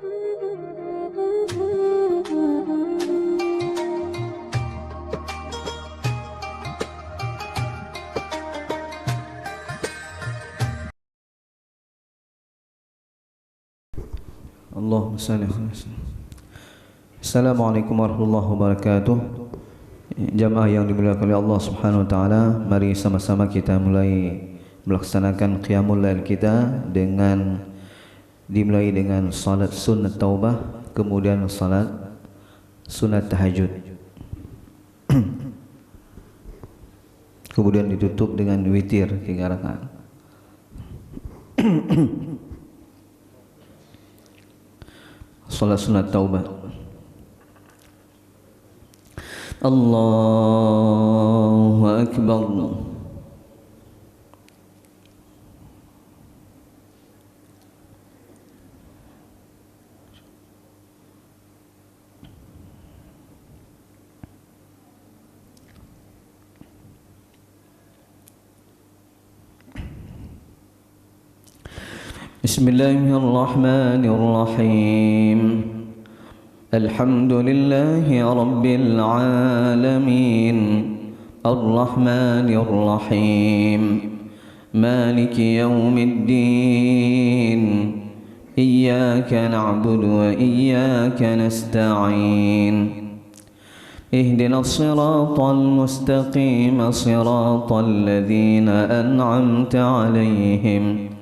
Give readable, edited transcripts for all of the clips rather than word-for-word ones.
Allahumma salli ala Muhammad. Assalamualaikum warahmatullahi wabarakatuh. Jamaah yang dimuliakan oleh Allah Subhanahu wa taala, mari sama-sama kita mulai melaksanakan qiyamul lail kita dimulai dengan salat sunat taubah, kemudian salat sunat tahajud. Kemudian ditutup dengan witir 3 rakaat. Salat sunat taubah. Allahu akbar. Bismillahirrahmanirrahim. Alhamdulillahi rabbil alamin. Ar-Rahmanir Rahim. Maliki yaumiddin. Iyyaka na'budu wa iyyaka nasta'in. Ihdinas siratal mustaqim, siratal ladzina an'amta 'alaihim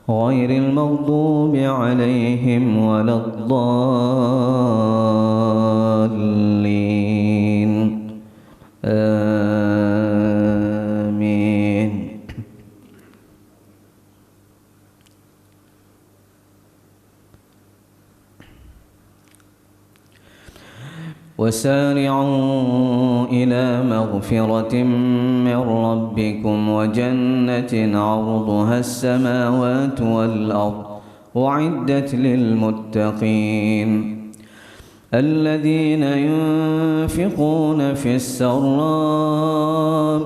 غير المغضوب عليهم ولا الضالين آمين. وسارعوا إلى مغفرة من ربكم وجنة عرضها السماوات والأرض أعدت للمتقين الذين ينفقون في السراء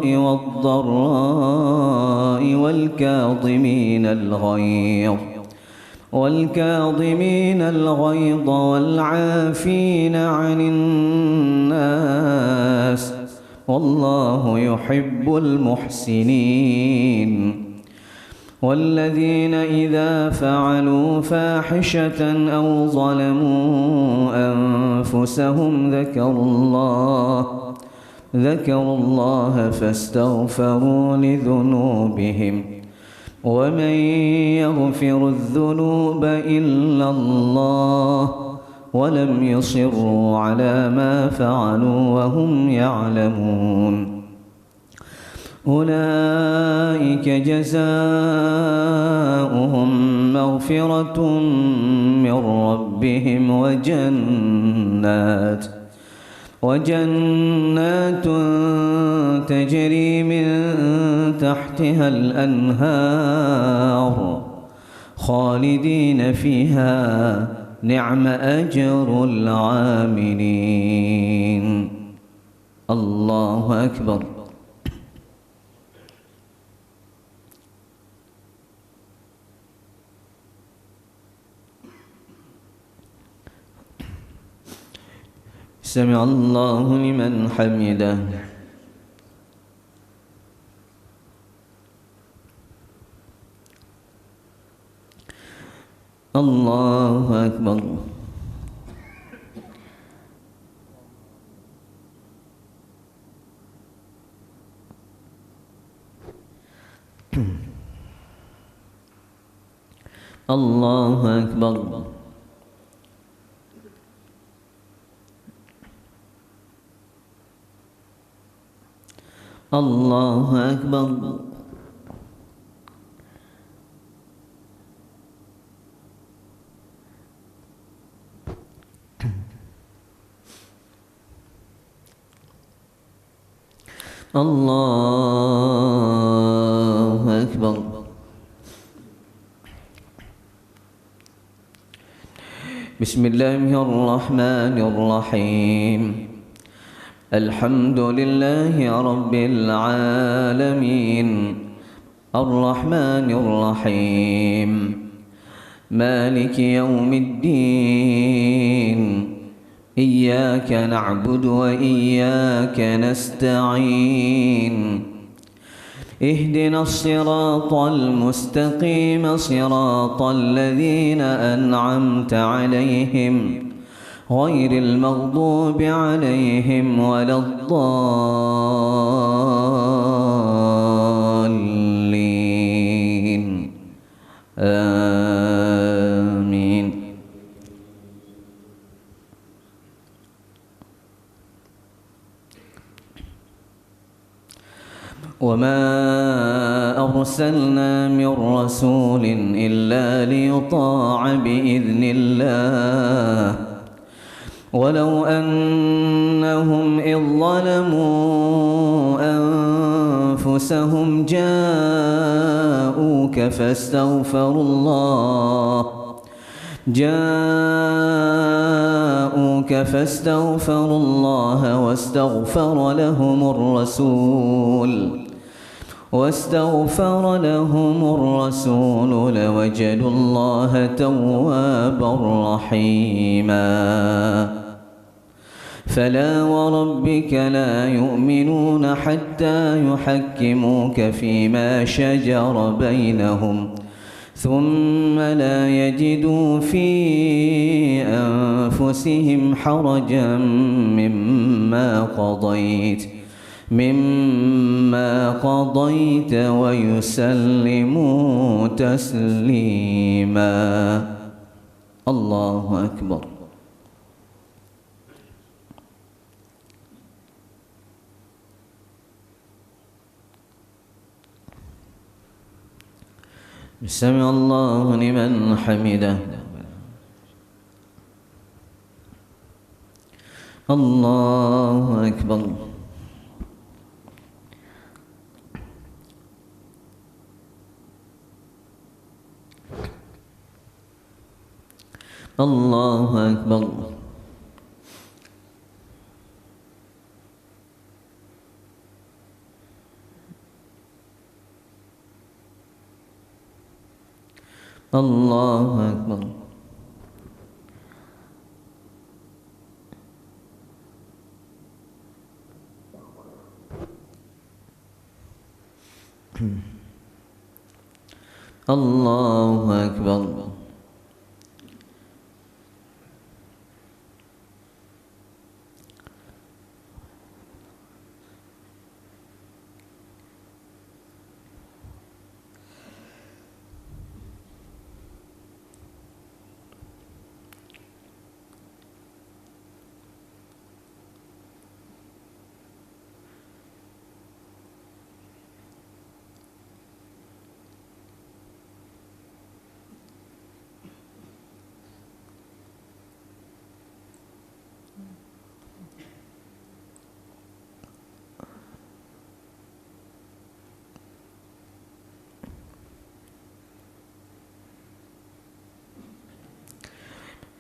والضراء والكاظمين الغيظ والعافين عن الناس والله يحب المحسنين والذين إذا فعلوا فاحشة أو ظلموا أنفسهم ذكروا الله فاستغفروا لذنوبهم ومن يغفر الذنوب إلا الله ولم يصروا على ما فعلوا وهم يعلمون أولئك جزاؤهم مغفرة من ربهم وجنات تجري من تحتها الأنهار خالدين فيها نعم أجر العاملين. الله أكبر. سمع الله لمن حمده. الله أكبر. الله أكبر. الله أكبر. الله أكبر. بسم الله الرحمن الرحيم. الحمد لله رب العالمين الرحمن الرحيم مالك يوم الدين إياك نعبد وإياك نستعين اهدنا الصراط المستقيم صراط الذين أنعمت عليهم غير المغضوب عليهم ولا الضالين آمين. وما أرسلنا من رسول إلا ليطاع بإذن الله ولو أنهم إذ ظلموا أنفسهم جاءوك فاستغفروا الله واستغفر لهم الرسول لوجدوا الله توابا رحيما. فلا وربك لا يؤمنون حتى يحكموك فيما شجر بينهم ثم لا يجدوا في أنفسهم حرجا مما قضيت ويسلموا تسليما. الله أكبر. سمع الله لمن حمده. الله أكبر. الله أكبر. الله أكبر. الله أكبر.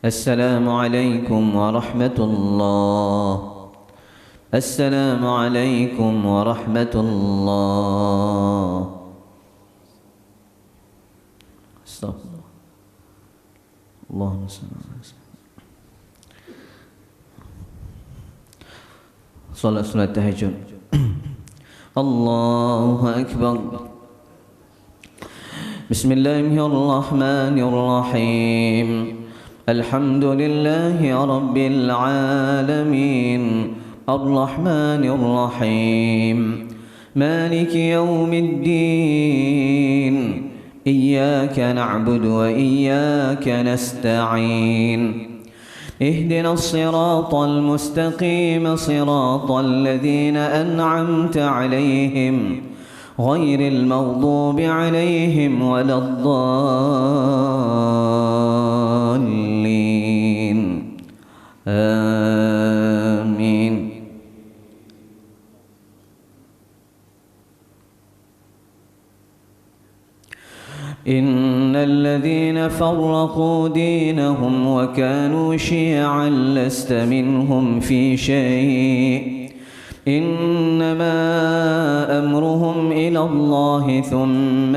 السلام عليكم ورحمة الله. السلام عليكم ورحمة الله. استغفر الله. اللهم صل على سيدنا صلاة التهجد. الله أكبر. بسم الله الرحمن الرحيم. الحمد لله رب العالمين الرحمن الرحيم مالك يوم الدين إياك نعبد وإياك نستعين اهدنا الصراط المستقيم صراط الذين أنعمت عليهم غير المغضوب عليهم ولا الضالين آمين. إن الذين فرقوا دينهم وكانوا شيعا لست منهم في شيء إنما أمرهم إلى الله ثم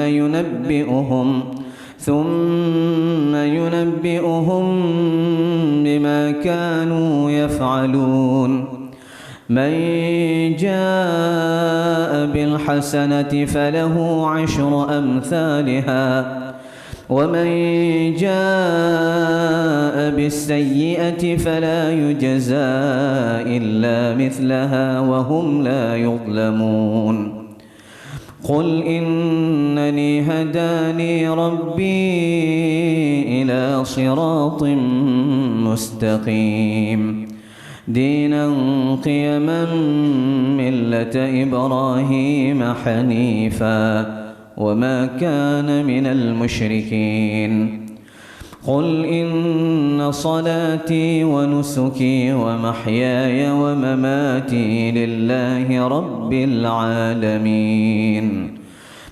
ينبئهم بما كانوا يفعلون يفعلون من جاء بالحسنة فله عشر أمثالها ومن جاء بالسيئة فلا يجزى إلا مثلها وهم لا يظلمون قل إنني هداني ربي إلى صراط مستقيم دينا قيما ملة إبراهيم حنيفا وما كان من المشركين قل إن صلاتي ونسكي ومحياي ومماتي لله رب العالمين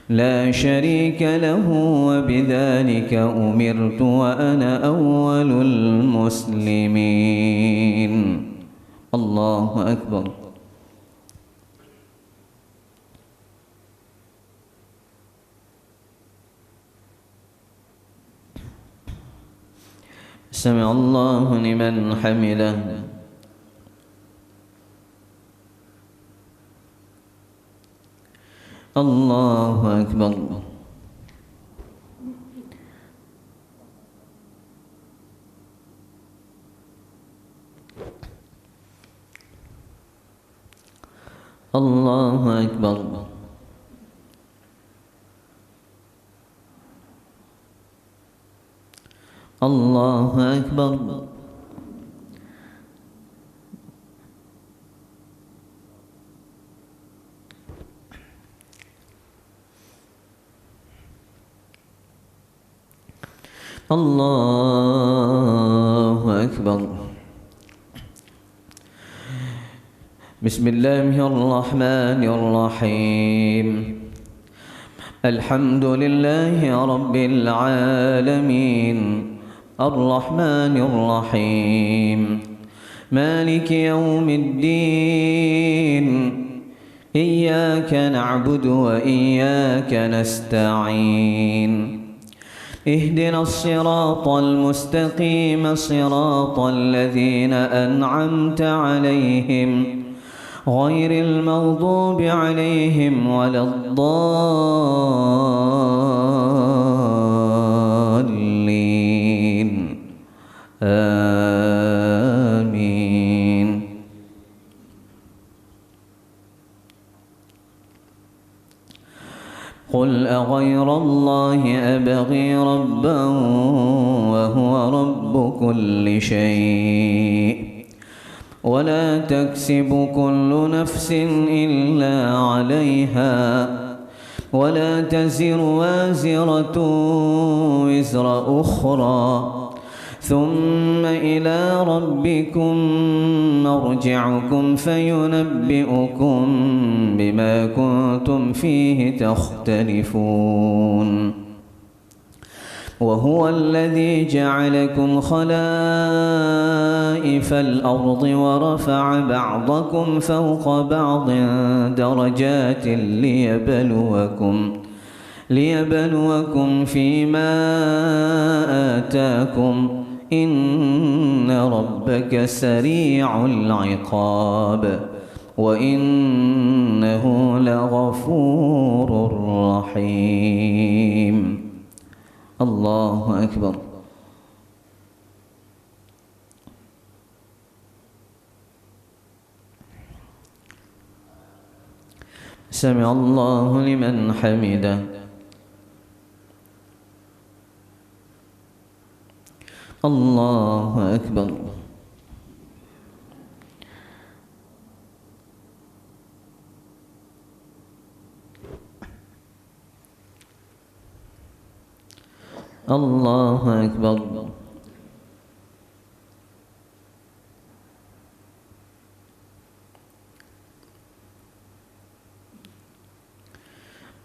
لا شريك له وبذلك أمرت وأنا أول المسلمين الله أكبر سمع الله لمن حمده الله أكبر الله أكبر الله أكبر الله أكبر بسم الله الرحمن الرحيم الحمد لله رب العالمين الرحمن الرحيم مالك يوم الدين إياك نعبد وإياك نستعين اهدنا الصراط المستقيم صراط الذين أنعمت عليهم غير المغضوب عليهم ولا الضالين آمين قل أغير الله أبغي ربا وهو رب كل شيء ولا تكسب كل نفس إلا عليها ولا تزر وازرة وزر أخرى ثم إلى ربكم مرجعكم فينبئكم بما كنتم فيه تختلفون وهو الذي جعلكم خلائف الأرض ورفع بعضكم فوق بعض درجات ليبلوكم فيما آتاكم إن ربك سريع العقاب وإنه لغفور رحيم الله أكبر سمع الله لمن حمده الله أكبر الله أكبر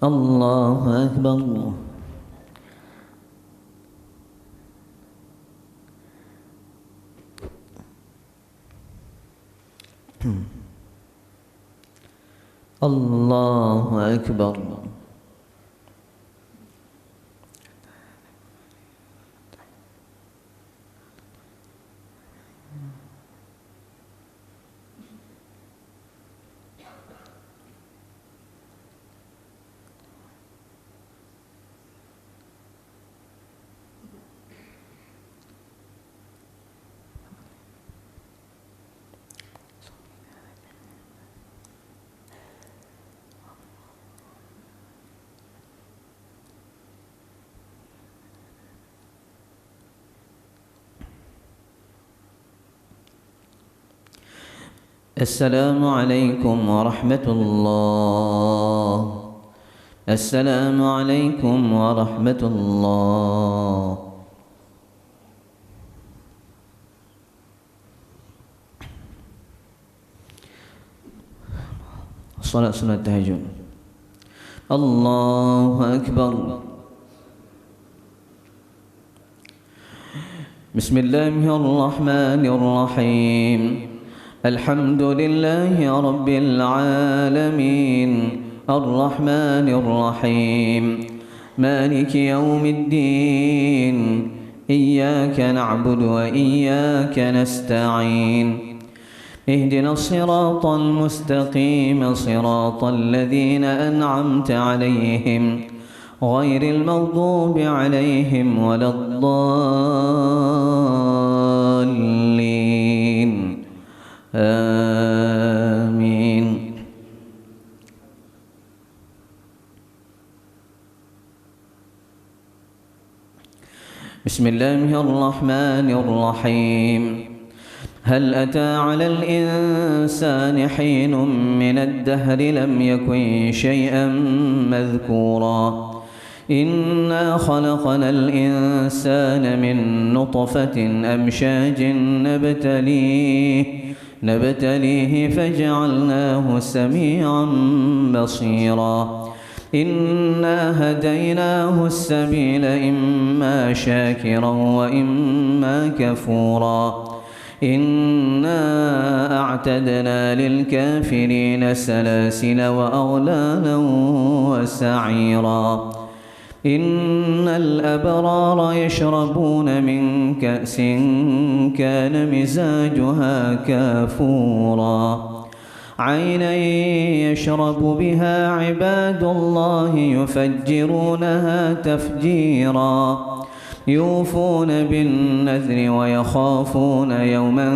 الله أكبر الله أكبر السلام عليكم ورحمة الله. السلام عليكم ورحمة الله. صلاة سنة التهجد. الله أكبر. بسم الله الرحمن الرحيم. الحمد لله رب العالمين الرحمن الرحيم مالك يوم الدين إياك نعبد وإياك نستعين اهدنا الصراط المستقيم صراط الذين أنعمت عليهم غير المغضوب عليهم ولا الضالين آمين. بسم الله الرحمن الرحيم. هل أتى على الإنسان حين من الدهر لم يكن شيئا مذكورا إنا خلقنا الإنسان من نطفة أمشاج نبتليه فجعلناه سميعا بصيرا إنا هديناه السبيل إما شاكرا وإما كفورا إنا أعتدنا للكافرين سلاسل وأغلالا وسعيرا إن الأبرار يشربون من كأس كان مزاجها كافورا عينا يشرب بها عباد الله يفجرونها تفجيرا يوفون بالنذر ويخافون يوما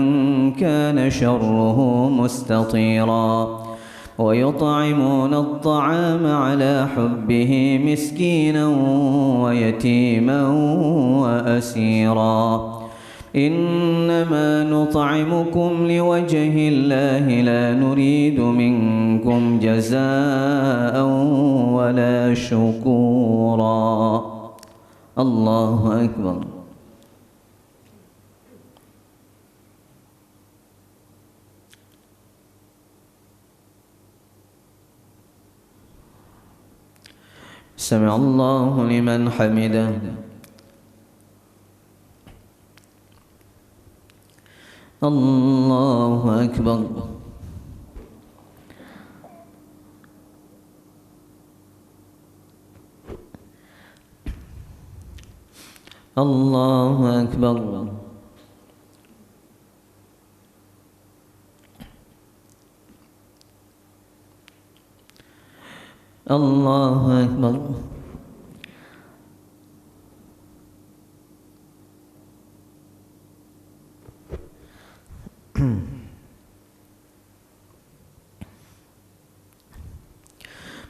كان شره مستطيرا ويطعمون الطعام على حبه مسكينا ويتيما وأسيرا إنما نطعمكم لوجه الله لا نريد منكم جزاء ولا شكورا. الله أكبر. سمع الله لمن حمده. الله أكبر. الله أكبر. الله أكبر.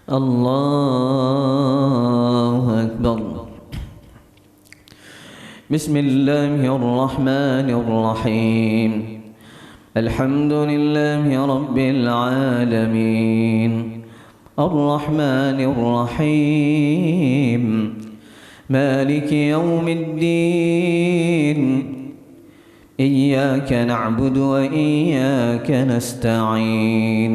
الله أكبر. بسم الله الرحمن الرحيم. الحمد لله رب العالمين الرحمن الرحيم مالك يوم الدين إياك نعبد وإياك نستعين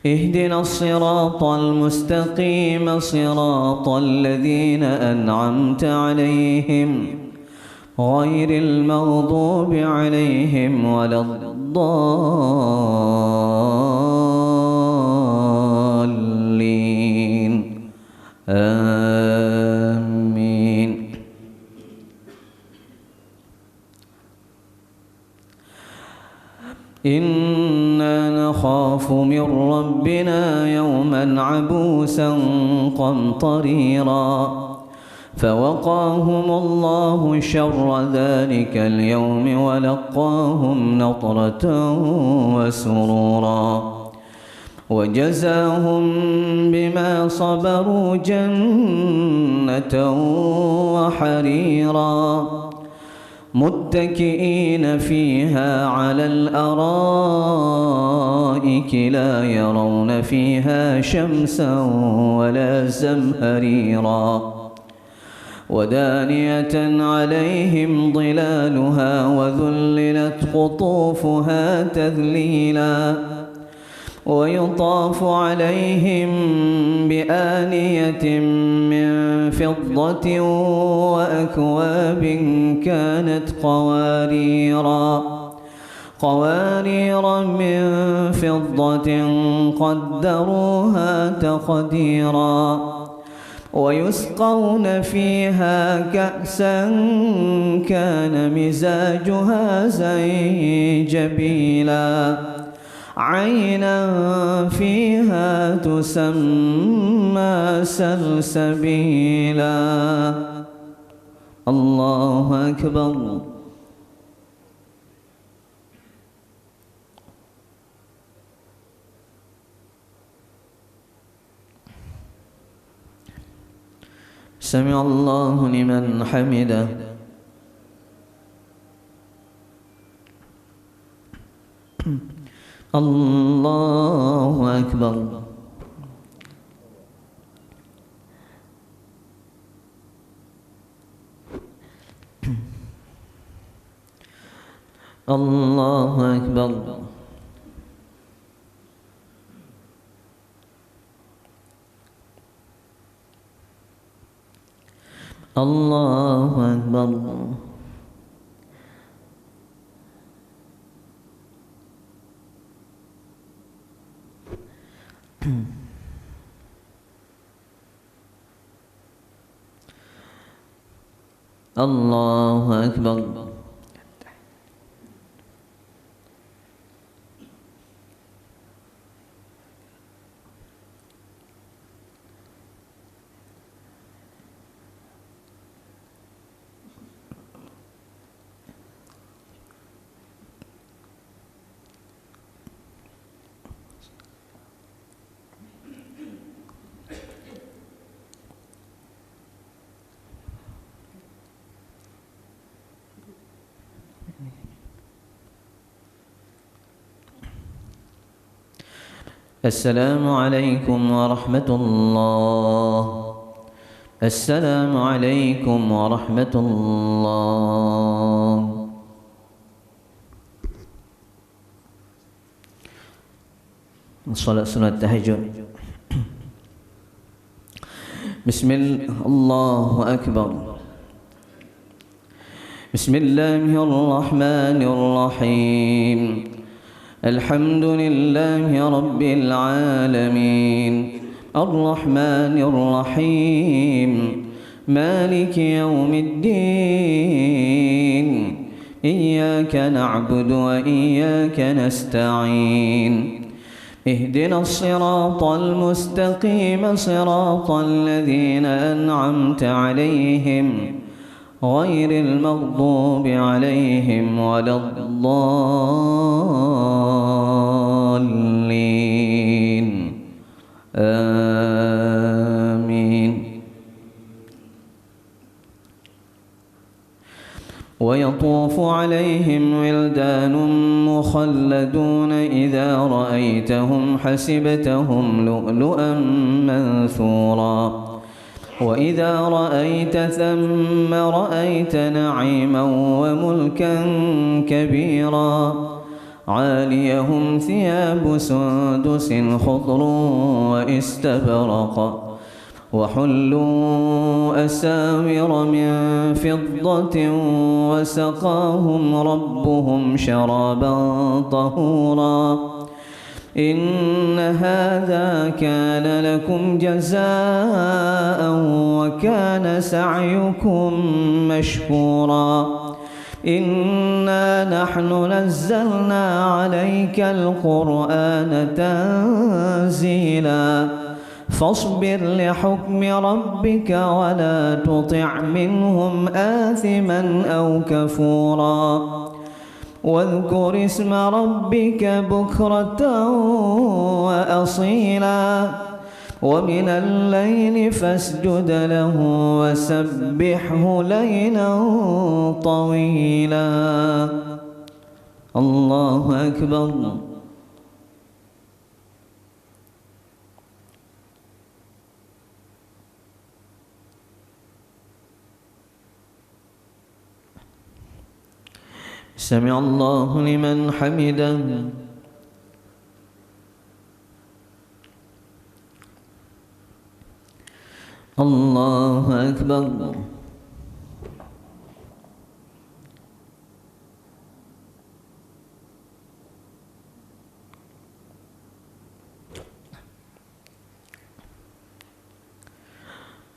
اهدنا الصراط المستقيم صراط الذين أنعمت عليهم غير المغضوب عليهم ولا الضالين آمين. إنا نخاف من ربنا يوما عبوسا قمطريرا فوقاهم الله شر ذلك اليوم ولقاهم نضرة وسرورا وجزاهم بما صبروا جنة وحريرا متكئين فيها على الأرائك لا يرون فيها شمسا ولا زمهريرا ودانية عليهم ظلالها وذللت قطوفها تذليلا ويطاف عليهم بآنية من فضة وأكواب كانت قوارير من فضة قدروها تقديرا ويسقون فيها كأسا كان مزاجها زنجبيلا عينا فيها تسمى سلسبيلا. الله أكبر. سمع الله لمن حمده. الله أكبر. الله أكبر. الله أكبر. الله أكبر. السلام عليكم ورحمة الله. السلام عليكم ورحمة الله. صلاة سنة التهجد. بسم الله أكبر. بسم الله الرحمن الرحيم. الحمد لله رب العالمين الرحمن الرحيم مالك يوم الدين إياك نعبد وإياك نستعين اهدنا الصراط المستقيم صراط الذين أنعمت عليهم غير المغضوب عليهم ولا الضالين آمين. ويطوف عليهم ولدان مخلدون إذا رأيتهم حسبتهم لؤلؤا منثورا وإذا رأيت ثم رأيت نعيما وملكا كبيرا عاليهم ثياب سندس خضر واستبرق وحلوا أساور من فضة وسقاهم ربهم شرابا طهورا إن هذا كان لكم جزاء وكان سعيكم مشكورا إنا نحن نزلنا عليك القرآن تنزيلا فاصبر لحكم ربك ولا تطع منهم آثما أو كفورا واذكر اسم ربك بكرة وأصيلا ومن الليل فاسجد له وسبحه ليلا طويلا. الله أكبر. سمع الله لمن حمده. الله أكبر.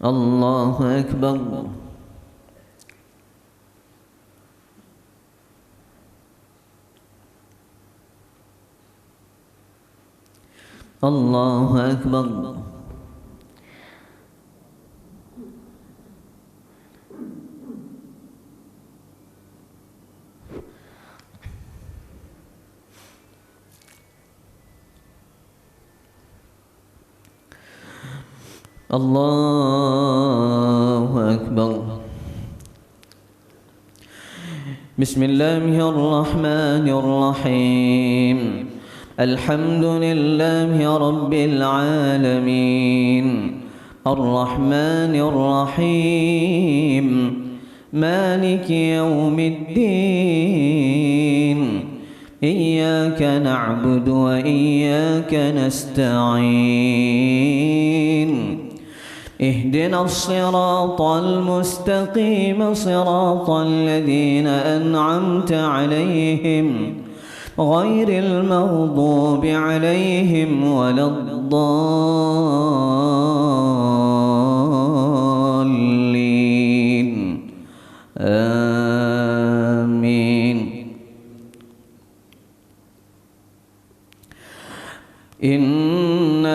الله أكبر. الله أكبر. الله أكبر. بسم الله الرحمن الرحيم. الحمد لله رب العالمين الرحمن الرحيم مالك يوم الدين إياك نعبد وإياك نستعين اهدنا الصراط المستقيم صراط الذين أنعمت عليهم غير المغضوب عليهم ولا الضالين آمين. إن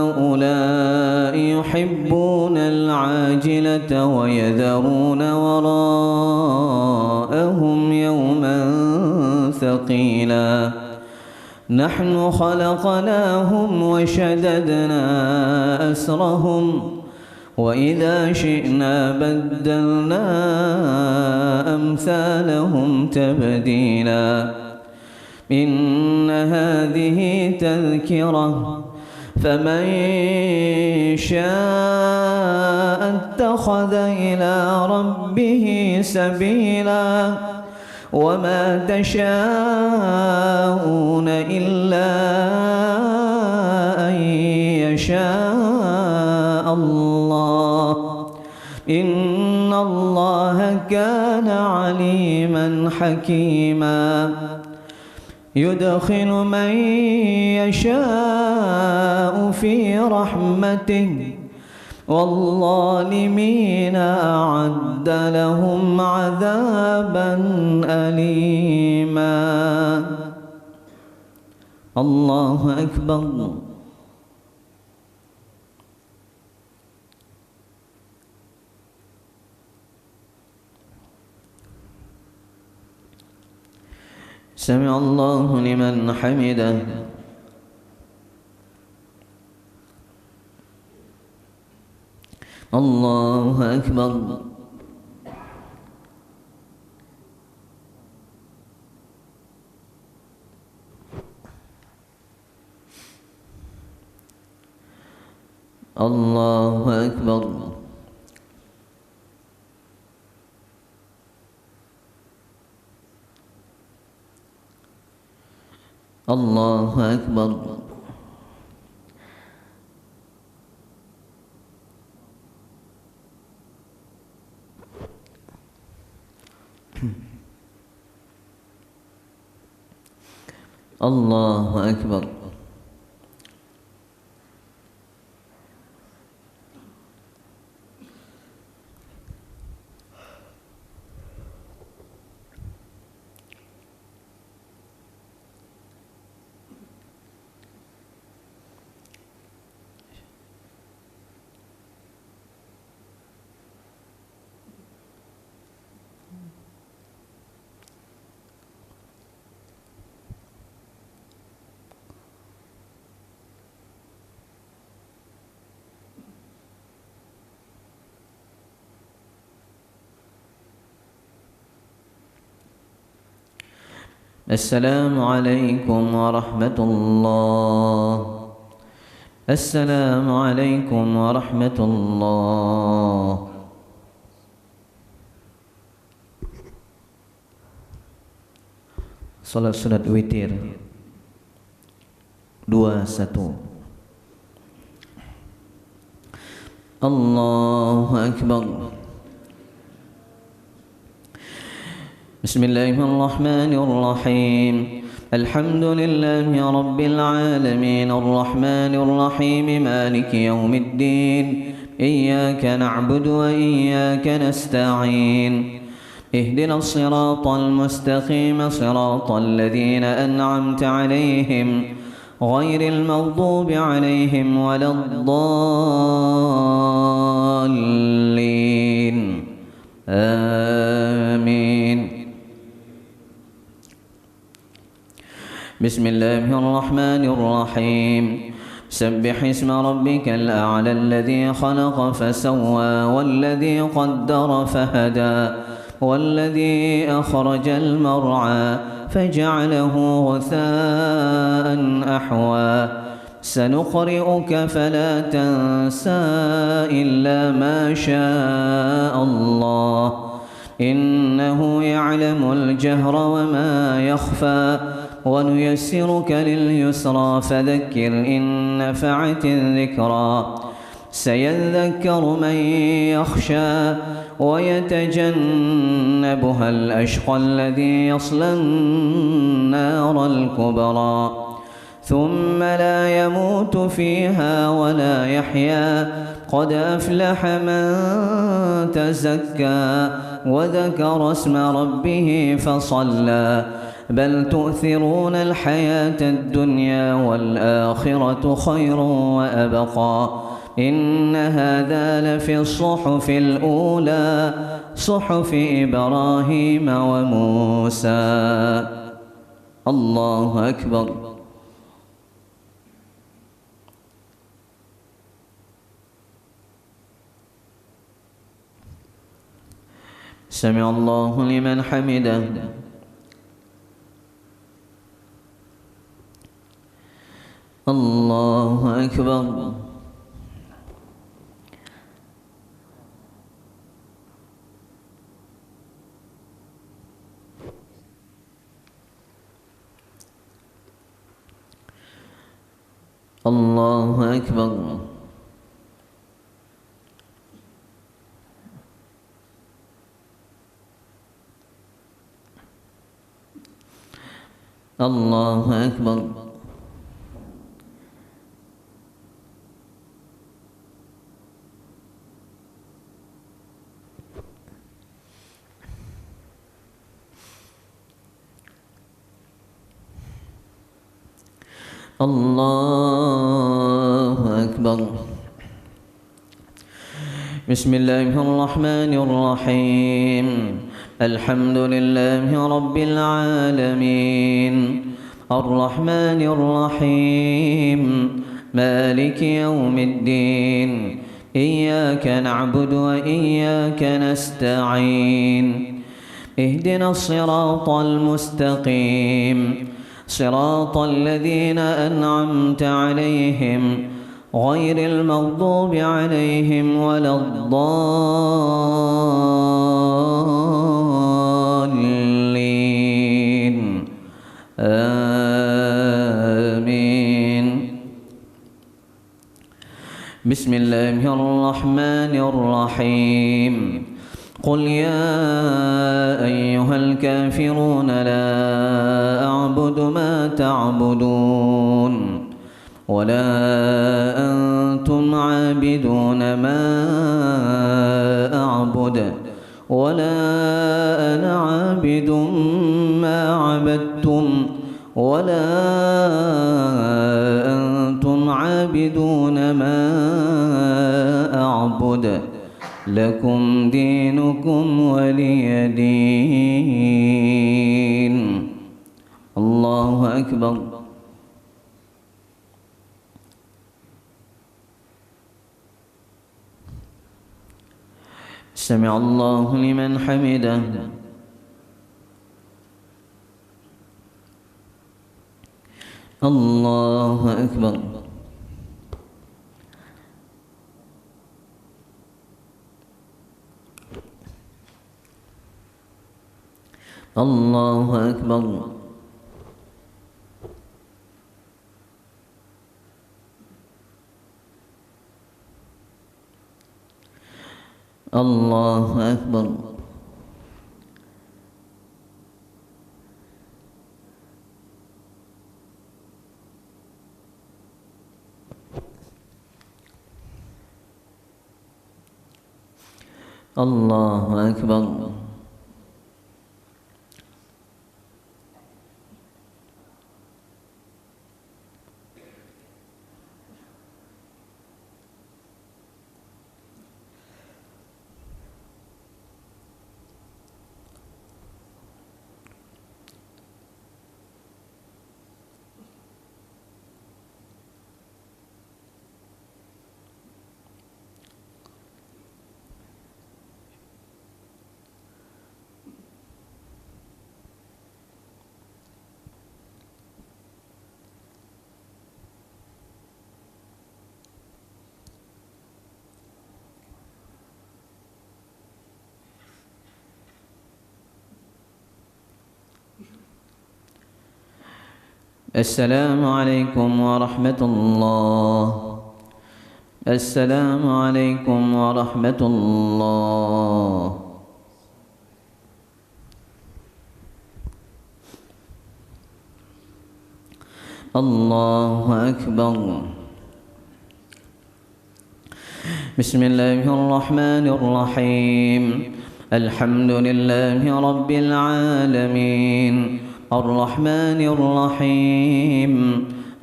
هؤلاء يحبون العاجلة ويذرون وراءهم يوما ثقيلا. نحن خلقناهم وشددنا أسرهم وإذا شئنا بدلنا أمثالهم تبديلا. إن هذه تذكرة فمن شاء اتخذ إلى ربه سبيلا. وما تشاءون إلا أن يشاء الله. إن الله كان عليما حكيما. يدخل من يشاء في رحمته والظالمين أعد لهم عذابا أليما. الله أكبر. سمع الله لمن حمده. الله أكبر. الله أكبر. الله أكبر. الله أكبر. السلام عليكم ورحمة الله. السلام عليكم ورحمة الله. Salat sunat witir 21. Allahu Akbar. Bismillahirrahmanirrahim. Alhamdulillahi Rabbil Alamin. Ar-Rahmanir-Rahim. Maliki yawmiddin. Iyyaka na'budu wa iyyaka nasta'in. اهدنا الصراط المستقيم صراط الذين أنعمت عليهم غير المغضوب عليهم ولا الضالين آمين. بسم الله الرحمن الرحيم. سبح اسم ربك الأعلى الذي خلق فسوى والذي قدر فهدى والذي أخرج المرعى فجعله غثاء أحوى سنقرئك فلا تنسى إلا ما شاء الله إنه يعلم الجهر وما يخفى ونيسرك لليسرى فذكر إن نفعت الذكرى سيذكر من يخشى ويتجنبها الأشقى الذي يصلى النار الكبرى ثم لا يموت فيها ولا يحيا قد أفلح من تزكى وذكر اسم ربه فصلى بل تؤثرون الحياة الدنيا والآخرة خير وأبقى إن هذا لفي الصحف الأولى صحف إبراهيم وموسى. الله أكبر. سمع الله لمن حمده. الله أكبر. الله أكبر. الله أكبر. الله أكبر. بسم الله الرحمن الرحيم. الحمد لله رب العالمين الرحمن الرحيم مالك يوم الدين إياك نعبد وإياك نستعين اهدنا الصراط المستقيم صراط الذين أنعمت عليهم غير المغضوب عليهم ولا الضالين آمين. بسم الله الرحمن الرحيم. قل يا أيها الكافرون لا أعبد ما تعبدون ولا أنتم عابدون ما أعبد ولا أنا عابد ما عبدتم ولا أنتم عابدون ما أعبد لكم دينكم ولي دين. الله أكبر. سمع الله لمن حمده. الله أكبر. الله أكبر. الله أكبر. الله أكبر. السلام عليكم ورحمة الله. السلام عليكم ورحمة الله. الله أكبر. بسم الله الرحمن الرحيم. الحمد لله رب العالمين الرحمن الرحيم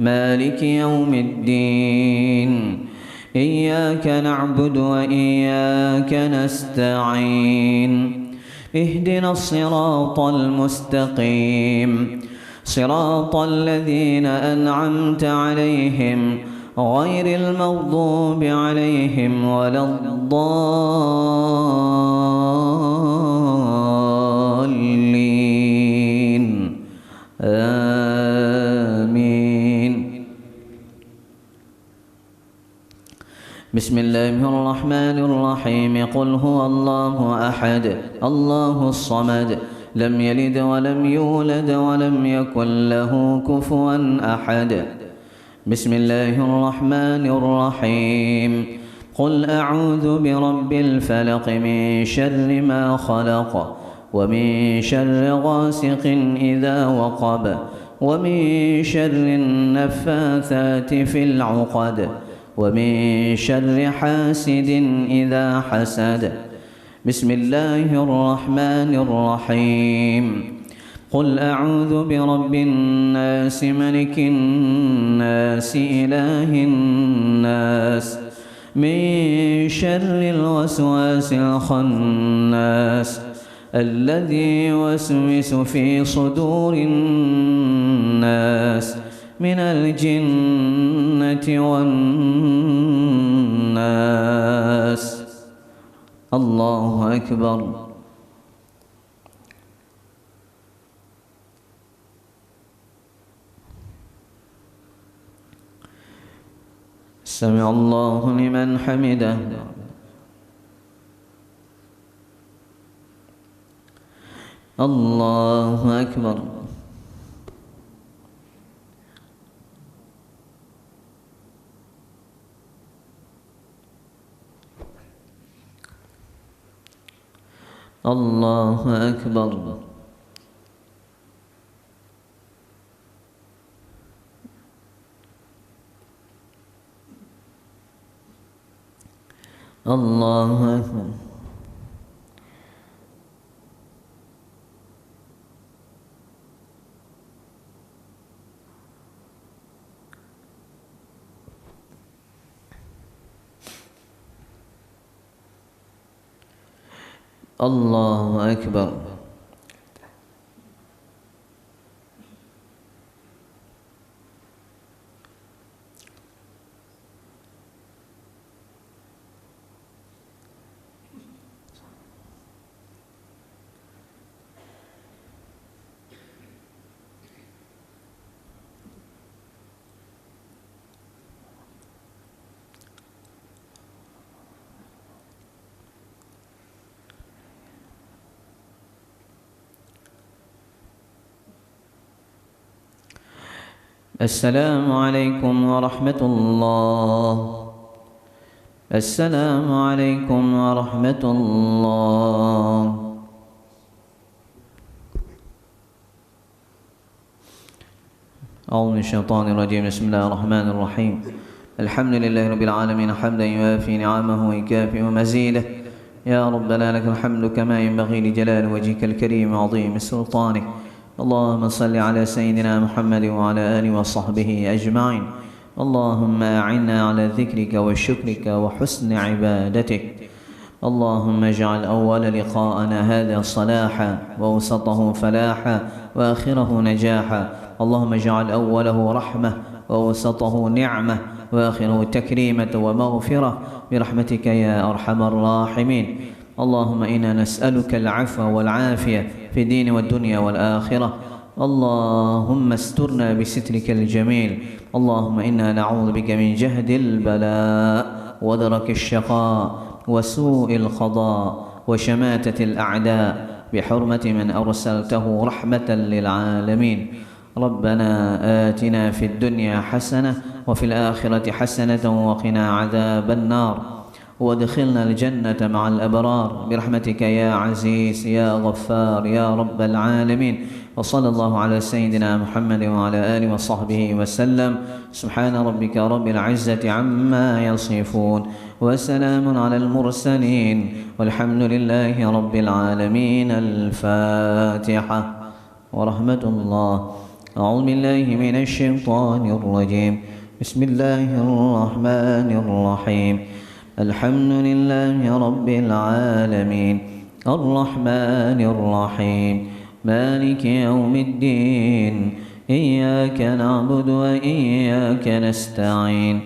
مالك يوم الدين إياك نعبد وإياك نستعين اهدنا الصراط المستقيم صراط الذين أنعمت عليهم غير المغضوب عليهم ولا الضالين آمين. بسم الله الرحمن الرحيم. قل هو الله أحد الله الصمد لم يلد ولم يولد ولم يكن له كفوا أحد. بسم الله الرحمن الرحيم. قل أعوذ برب الفلق من شر ما خلق ومن شر غاسق إذا وقب ومن شر النفاثات في العقد ومن شر حاسد إذا حسد. بسم الله الرحمن الرحيم. قل أعوذ برب الناس ملك الناس إله الناس من شر الوسواس الخناس الذي يوسوس في صدور الناس من الجنة والناس. الله أكبر. سمع الله لمن حمده. الله أكبر. الله أكبر. الله أكبر. الله أكبر. السلام عليكم ورحمة الله. السلام عليكم ورحمة الله. أعوذ من الشيطان الرجيم. بسم الله الرحمن الرحيم. الحمد لله رب العالمين حمدا يوافي نعمه ويكافئ مزيده. يا ربنا لك الحمد كما ينبغي لجلال وجهك الكريم وعظيم سلطانك. اللهم صل على سيدنا محمد وعلى آله وصحبه أجمعين. اللهم أعنا على ذكرك وشكرك وحسن عبادتك. اللهم اجعل أول لقاءنا هذا صلاحا ووسطه فلاحا وآخره نجاحا. اللهم اجعل أوله رحمة ووسطه نعمة وآخره تكريمة ومغفرة برحمتك يا أرحم الراحمين. اللهم إنا نسألك العفو والعافية في الدين والدنيا والآخرة. اللهم استرنا بسترك الجميل. اللهم إنا نعوذ بك من جهد البلاء ودرك الشقاء وسوء القضاء وشماتة الأعداء بحرمة من أرسلته رحمة للعالمين. ربنا آتنا في الدنيا حسنة وفي الآخرة حسنة وقنا عذاب النار وادخلنا الجنة مع الأبرار برحمتك يا عزيز يا غفار يا رب العالمين. وصلى الله على سيدنا محمد وعلى آله وصحبه وسلم. سبحان ربك رب العزة عما يصفون وسلام على المرسلين والحمد لله رب العالمين. الفاتحة ورحمة الله. أعوذ بالله من الشيطان الرجيم. بسم الله الرحمن الرحيم. الحمد لله رب العالمين الرحمن الرحيم مالك يوم الدين. إياك نعبد وإياك نستعين.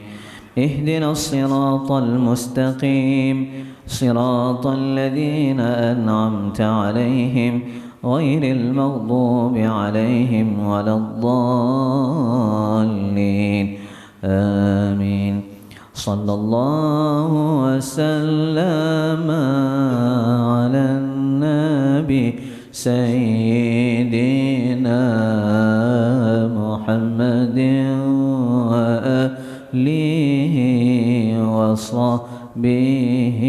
اهدنا الصراط المستقيم صراط الذين أنعمت عليهم غير المغضوب عليهم ولا الضالين. آمين. صلى الله وسلم على النبي سيدنا محمد وآله وصحبه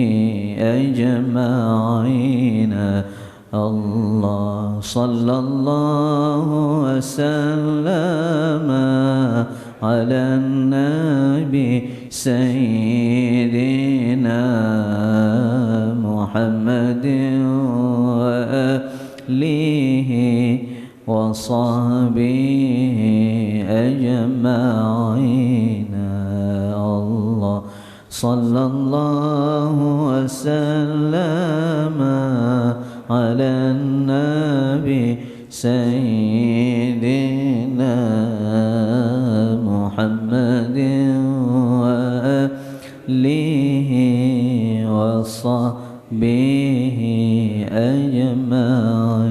أجمعين. الله صلى الله وسلم على النبي سيدنا محمد وآله وصحبه أجمعين. الله صلى الله وسلم على النبي سيدنا محمد وآله وصحبه أجمعين.